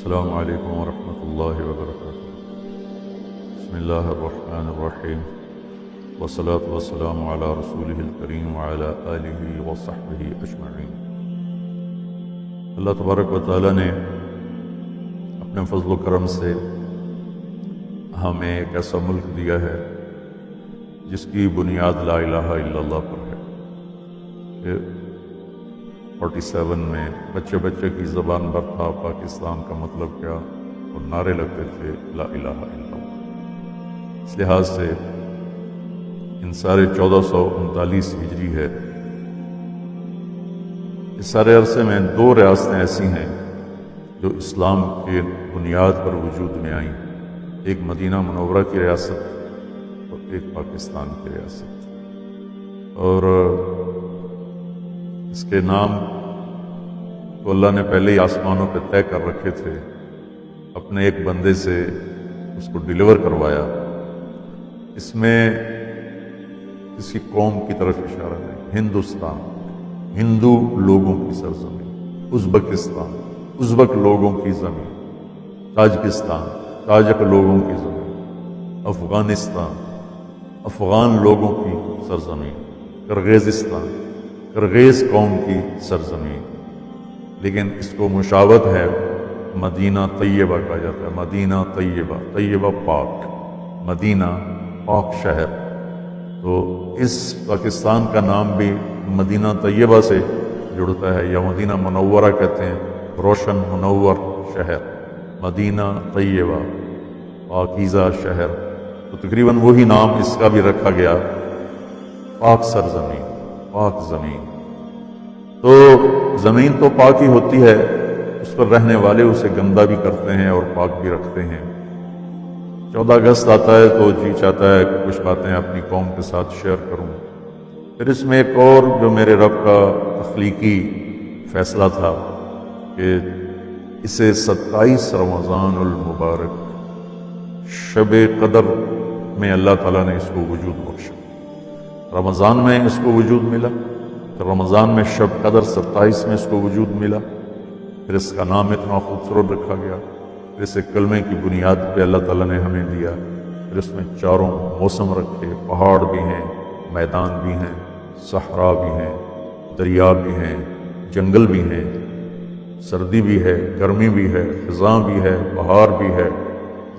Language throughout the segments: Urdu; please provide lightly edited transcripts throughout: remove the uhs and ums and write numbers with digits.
السلام علیکم ورحمۃ اللہ وبرکاتہ۔ بسم اللہ الرحمن الرحیم، والصلاۃ والسلام علی رسولہ الکریم وعلی آلہ وصحبہ اجمعین۔ اللہ تبارک و تعالیٰ نے اپنے فضل و کرم سے ہمیں ایک ایسا ملک دیا ہے جس کی بنیاد لا الہ الا اللہ پر ہے کہ 47 میں بچے کی زبان پر تھا پاکستان کا مطلب کیا، اور نعرے لگتے تھے لا الہ الا اللہ۔ اس لحاظ سے ان سارے 1439 ہجری ہے، اس سارے عرصے میں 2 ریاستیں ایسی ہیں جو اسلام کے بنیاد پر وجود میں آئیں، ایک مدینہ منورہ کی ریاست اور ایک پاکستان کی ریاست۔ اور اس کے نام تو اللہ نے پہلے ہی آسمانوں پہ طے کر رکھے تھے، اپنے ایک بندے سے اس کو ڈیلیور کروایا۔ اس میں کسی قوم کی طرف اشارہ نہیں، ہندوستان، ہندو لوگوں کی سرزمین، ازبکستان، ازبک لوگوں کی زمین، تاجکستان، تاجک لوگوں کی زمین، افغانستان، افغان لوگوں کی سرزمین، کرغیزستان، کرغیز قوم کی سرزمین، لیکن اس کو مشابہت ہے مدینہ طیبہ کہا جاتا ہے، مدینہ طیبہ، طیبہ پاک، مدینہ پاک شہر۔ تو اس پاکستان کا نام بھی مدینہ طیبہ سے جڑتا ہے، یا مدینہ منورہ کہتے ہیں، روشن منور شہر، مدینہ طیبہ، پاکیزہ شہر۔ تو تقریباً وہی نام اس کا بھی رکھا گیا، پاک سرزمین، پاک زمین۔ تو زمین تو پاک ہی ہوتی ہے، اس پر رہنے والے اسے گندہ بھی کرتے ہیں اور پاک بھی رکھتے ہیں۔ 14 اگست آتا ہے تو جی چاہتا ہے کچھ باتیں اپنی قوم کے ساتھ شیئر کروں۔ پھر اس میں ایک اور جو میرے رب کا تخلیقی فیصلہ تھا کہ اسے 27 رمضان المبارک شب قدر میں اللہ تعالیٰ نے اس کو وجود بخشا۔ رمضان میں اس کو وجود ملا، رمضان میں شب قدر 27 میں اس کو وجود ملا، پھر اس کا نام اتنا خوبصورت رکھا گیا، پھر اسے کلمے کی بنیاد پہ اللہ تعالیٰ نے ہمیں دیا، پھر اس میں 4 موسم رکھے، پہاڑ بھی ہیں، میدان بھی ہیں، صحرا بھی ہیں، دریا بھی ہیں، جنگل بھی ہیں، سردی بھی ہے، گرمی بھی ہے، خزاں بھی ہے، بہار بھی ہے،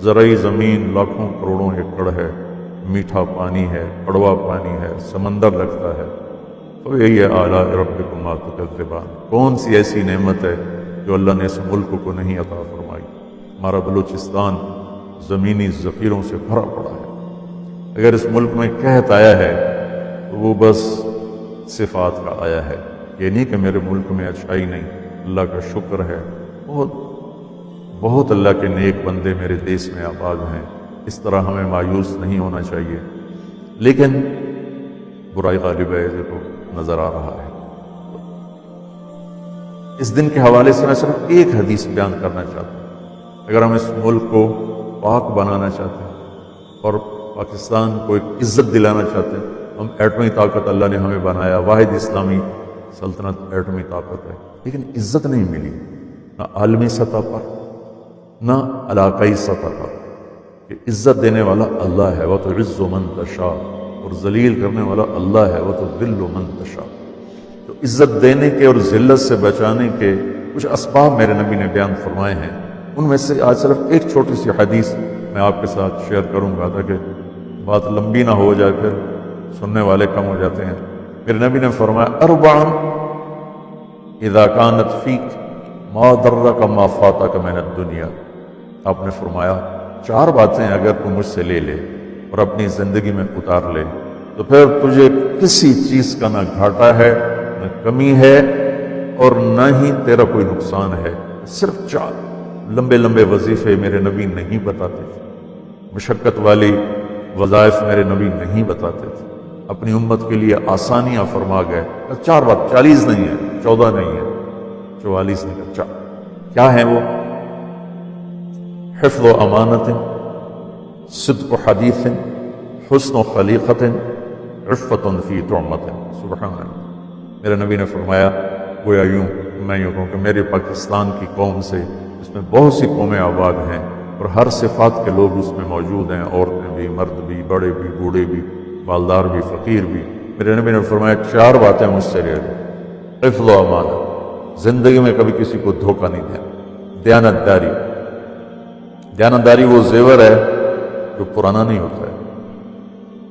زرعی زمین لاکھوں کروڑوں ایکڑ ہے، میٹھا پانی ہے، کڑوا پانی ہے، سمندر لگتا ہے۔ تو یہی ہے اعلیٰ ربکما تکذبان، کون سی ایسی نعمت ہے جو اللہ نے اس ملک کو نہیں عطا فرمائی۔ ہمارا بلوچستان زمینی ذخیروں سے بھرا پڑا ہے، اگر اس ملک میں قحط آیا ہے تو وہ بس صفات کا آیا ہے، یہ نہیں کہ میرے ملک میں اچھائی نہیں، اللہ کا شکر ہے، بہت اللہ کے نیک بندے میرے دیس میں آباد ہیں، اس طرح ہمیں مایوس نہیں ہونا چاہیے۔ لیکن برائی غالب ہے، دیکھو نظر آ رہا ہے۔ اس دن کے حوالے سے میں صرف ایک حدیث بیان کرنا چاہتا ہوں۔ اگر ہم اس ملک کو پاک بنانا چاہتے ہیں اور پاکستان کو ایک عزت دلانا چاہتے ہیں، ہم ایٹمی طاقت اللہ نے ہمیں بنایا، واحد اسلامی سلطنت ایٹمی طاقت ہے، لیکن عزت نہیں ملی، نہ عالمی سطح پر نہ علاقائی سطح پر، کہ عزت دینے والا اللہ ہے، وہ تو عز من تشاء، اور ذلیل کرنے والا اللہ ہے، وہ تو ذل من تشاء۔ تو عزت دینے کے اور ذلت سے بچانے کے کچھ اسباب میرے نبی نے بیان فرمائے ہیں، ان میں سے آج صرف ایک چھوٹی سی حدیث میں آپ کے ساتھ شیئر کروں گا تاکہ بات لمبی نہ ہو جائے، پھر سننے والے کم ہو جاتے ہیں۔ میرے نبی نے فرمایا اربع اذا كانت فيك ما ضرك ما فاتك من الدنيا۔ آپ نے فرمایا 4 باتیں اگر تم مجھ سے لے لے اور اپنی زندگی میں اتار لے تو پھر تجھے کسی چیز کا نہ گھاٹا ہے، نہ کمی ہے، اور نہ ہی تیرا کوئی نقصان ہے۔ صرف 4 لمبے لمبے وظیفے میرے نبی نہیں بتاتے تھے، مشقت والی وظائف میرے نبی نہیں بتاتے تھے، اپنی امت کے لیے آسانیاں فرما گئے۔ 4 بات، 40 نہیں ہے، 14 نہیں ہے، 44 نہیں ہے، 4 کیا ہیں وہ؟ حفظ و امانت، صدق و حدیث، حسن و خلیقت، عفت فی طعمت۔ سبحان اللہ۔ میرے نبی نے فرمایا، گویا میں یوں کہوں کہ میرے پاکستان کی قوم سے اس میں بہت سی قومیں آباد ہیں اور ہر صفات کے لوگ اس میں موجود ہیں، عورتیں بھی، مرد بھی، بڑے بھی، بوڑھے بھی، مالدار بھی، فقیر بھی۔ میرے نبی نے فرمایا 4 باتیں مجھ سے لے لو۔ حفظ و امانہ، زندگی میں کبھی کسی کو دھوکہ نہیں دینا۔ دیانتداری، دیانتداری وہ زیور ہے جو پرانا نہیں ہوتا ہے،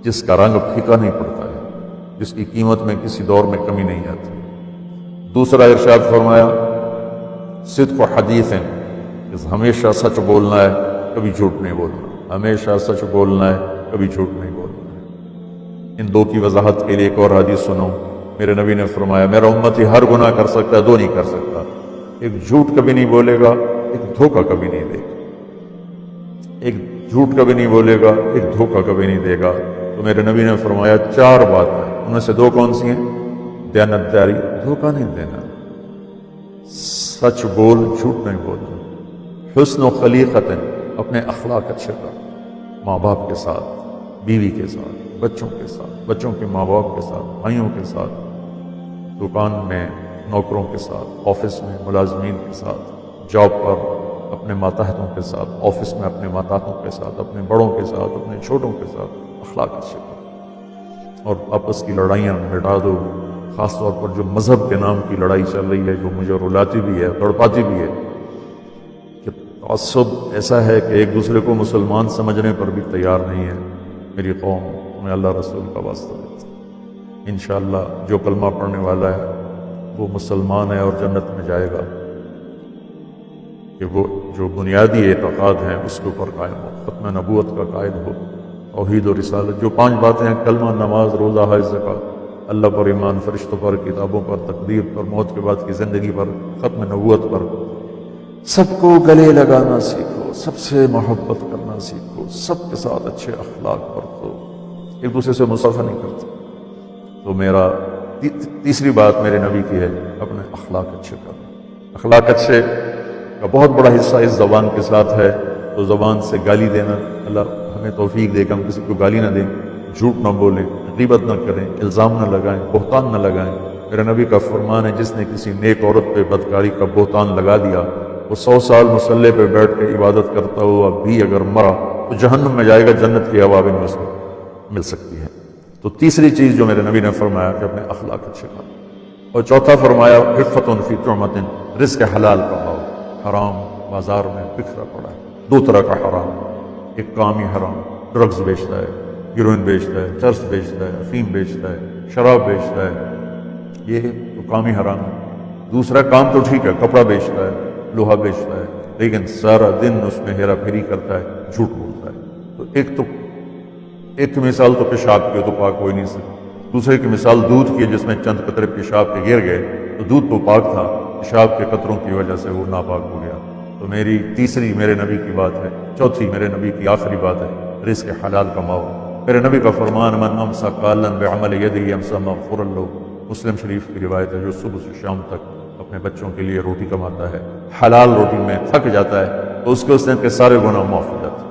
جس کا رنگ پھیکا نہیں پڑتا ہے، جس کی قیمت میں کسی دور میں کمی نہیں آتی۔ دوسرا ارشاد فرمایا صدق و حدیث، ہمیشہ سچ بولنا ہے، کبھی جھوٹ نہیں بولنا، ہمیشہ سچ بولنا ہے، کبھی جھوٹ نہیں بولنا ہے۔ ان 2 کی وضاحت کے لیے ایک اور حدیث سنو۔ میرے نبی نے فرمایا میرا امتی ہر گناہ کر سکتا ہے، 2 نہیں کر سکتا، ایک جھوٹ کبھی نہیں بولے گا، ایک دھوکہ کبھی نہیں دے گا۔ ایک جھوٹ کبھی نہیں بولے گا، ایک دھوکہ کبھی نہیں دے گا۔ تو میرے نبی نے فرمایا 4 باتیں، ان میں سے 2 کون سی ہیں؟ دیانتداری، دھوکہ نہیں دینا، سچ بول، جھوٹ نہیں بولنا، حسن و خلیقت، اپنے اخلاق اچھے کر، ماں باپ کے ساتھ، بیوی کے ساتھ، بچوں کے ساتھ، بچوں کے ماں باپ کے ساتھ، بھائیوں کے ساتھ، دکان میں نوکروں کے ساتھ، آفس میں ملازمین کے ساتھ، جاب پر اپنے ماتحتوں کے ساتھ، آفس میں اپنے ماتحتوں کے ساتھ، اپنے بڑوں کے ساتھ، اپنے چھوٹوں کے ساتھ اخلاق اچھے کرو، اور آپس کی لڑائیاں مٹا دو۔ خاص طور پر جو مذہب کے نام کی لڑائی چل رہی ہے، جو مجھے رلاتی بھی ہے، تڑپاتی بھی ہے، کہ تعصب ایسا ہے کہ ایک دوسرے کو مسلمان سمجھنے پر بھی تیار نہیں ہے۔ میری قوم میں اللہ رسول کا واسطہ دیتا ہوں، انشاءاللہ جو کلمہ پڑھنے والا ہے وہ مسلمان ہے اور جنت میں جائے گا، کہ وہ جو بنیادی اعتقاد ہیں اس کے اوپر قائم ہو، ختم نبوت کا قائد ہو، توحید و رسالت، جو 5 باتیں ہیں، کلمہ، نماز، روزہ، حج، زکوٰۃ، اللہ پر ایمان، فرشتوں پر، کتابوں پر، تقدیر پر، موت کے بعد کی زندگی پر، ختم نبوت پر، سب کو گلے لگانا سیکھو، سب سے محبت کرنا سیکھو، سب کے ساتھ اچھے اخلاق برتو، ایک دوسرے سے مصافحہ نہیں کرتے۔ تو میرا تیسری بات میرے نبی کی ہے، اپنے اخلاق اچھے کرنا۔ اخلاق اچھے کا بہت بڑا حصہ اس زبان کے ساتھ ہے، تو زبان سے گالی دینا، اللہ ہمیں توفیق دے کہ ہم کسی کو گالی نہ دیں، جھوٹ نہ بولیں، غیبت نہ کریں، الزام نہ لگائیں، بہتان نہ لگائیں۔ میرے نبی کا فرمان ہے جس نے کسی نیک عورت پہ بدکاری کا بہتان لگا دیا، وہ 100 سال مصلے پہ بیٹھ کے عبادت کرتا ہوا بھی اگر مرا تو جہنم میں جائے گا، جنت کی ہوا بھی نہیں اس کو مل سکتی ہے۔ تو تیسری چیز جو میرے نبی نے فرمایا کہ اپنے اخلاق اچھے کرو، اور چوتھا فرمایا عفت فی طعمۃ، رزق حلال کماؤ۔ حرام بازار میں بکھرا پڑا ہے، 2 طرح کا حرام، ایک کامی حرام، ڈرگز بیچتا ہے، ہیروئن بیچتا ہے، چرس بیچتا ہے، افیم بیچتا ہے، شراب بیچتا ہے، یہ تو کامی حرام ہے۔ دوسرا کام تو ٹھیک ہے، کپڑا بیچتا ہے، لوہا بیچتا ہے، لیکن سارا دن اس میں ہیرا پھیری کرتا ہے، جھوٹ بولتا ہے۔ تو ایک کی مثال تو پیشاب کی، تو پاک ہو ہی نہیں سکتی۔ دوسرے کی مثال دودھ کی، جس میں چند قطرے پیشاب کے گر گئے تو دودھ تو پاک تھا، پیشاب کے قطروں کی وجہ سے وہ ناپاک ہو گیا۔ تو میری تیسری میرے نبی کی بات ہے، چوتھی میرے نبی کی آخری بات ہے، رزق حلال کماؤ۔ میرے نبی کا فرمان من امسک قالا بعمل یدہ امسک مغفورا لہ، مسلم شریف کی روایت ہے، جو صبح سے شام تک اپنے بچوں کے لیے روٹی کماتا ہے، حلال روٹی میں تھک جاتا ہے، تو اس کے دن کے سارے گناہ معاف ہو جاتے ہیں۔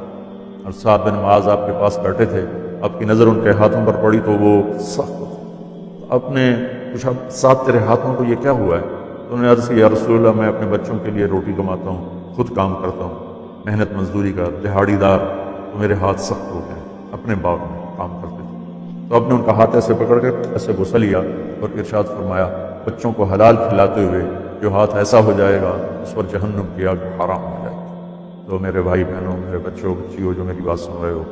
اور سعد بن معاذ آپ کے پاس بیٹھے تھے، آپ کی نظر ان کے ہاتھوں پر پڑی تو وہ سخت اپنے پوچھا سعد تیرے ہاتھوں کو یہ کیا ہوا ہے؟ تو انہوں نے عرض کیا یا رسول اللہ میں اپنے بچوں کے لیے روٹی کماتا ہوں، خود کام کرتا ہوں، محنت مزدوری کا دہاڑی دار، تو میرے ہاتھ سخت ہو گئے، اپنے باغ میں کام کرتے تھے۔ تو آپ نے ان کا ہاتھ ایسے پکڑ کے ایسے غسل لیا اور ارشاد فرمایا بچوں کو حلال کھلاتے ہوئے جو ہاتھ ایسا ہو جائے گا اس پر جہنم کی آگ حرام ہو جائے گی۔ تو میرے بھائی بہنوں، میرے بچوں بچیوں جو میری بات سن رہے ہو،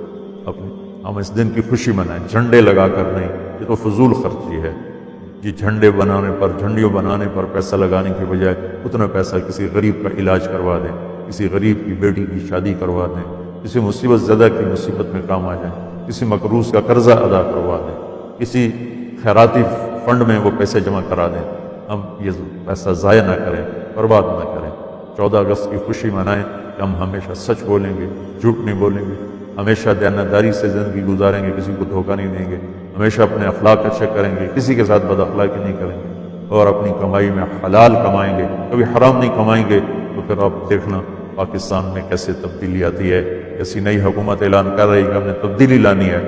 ہم اس دن کی خوشی منائیں، جھنڈے لگا کر نہیں، یہ تو فضول خرچی ہے۔ یہ جھنڈے بنانے پر، جھنڈیوں بنانے پر پیسہ لگانے کی بجائے اتنا پیسہ کسی غریب کا علاج کروا دیں، کسی غریب کی بیٹی کی شادی کروا دیں، کسی مصیبت زدہ کی مصیبت میں کام آ جائیں، کسی مقروض کا قرضہ ادا کروا دیں، کسی خیراتی فنڈ میں وہ پیسے جمع کرا دیں۔ ہم یہ پیسہ ضائع نہ کریں، برباد نہ کریں۔ 14 اگست کی خوشی منائیں کہ ہم ہمیشہ سچ بولیں گے، جھوٹ نہیں بولیں گے، ہمیشہ دیانتداری سے زندگی گزاریں گے، کسی کو دھوکہ نہیں دیں گے، ہمیشہ اپنے اخلاق اچھے کریں گے، کسی کے ساتھ بد اخلاقی نہیں کریں گے، اور اپنی کمائی میں حلال کمائیں گے، کبھی حرام نہیں کمائیں گے۔ تو پھر آپ دیکھنا پاکستان میں کیسے تبدیلی آتی ہے، کیسی نئی حکومت اعلان کر رہی ہے کہ ہم نے تبدیلی لانی ہے۔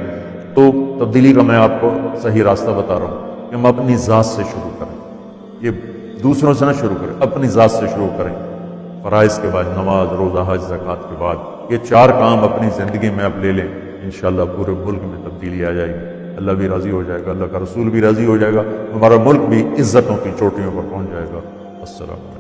تو تبدیلی کا میں آپ کو صحیح راستہ بتا رہا ہوں کہ ہم اپنی ذات سے شروع کریں، یہ دوسروں سے نہ شروع کریں، اپنی ذات سے شروع کریں۔ فرائض کے بعد نماز، روزہ، حج، زکوٰۃ کے بعد یہ 4 کام اپنی زندگی میں آپ لے لیں، انشاءاللہ پورے ملک میں تبدیلی آ جائے گی، اللہ بھی راضی ہو جائے گا، اللہ کا رسول بھی راضی ہو جائے گا، ہمارا ملک بھی عزتوں کی چوٹیوں پر پہنچ جائے گا۔ السلام علیکم۔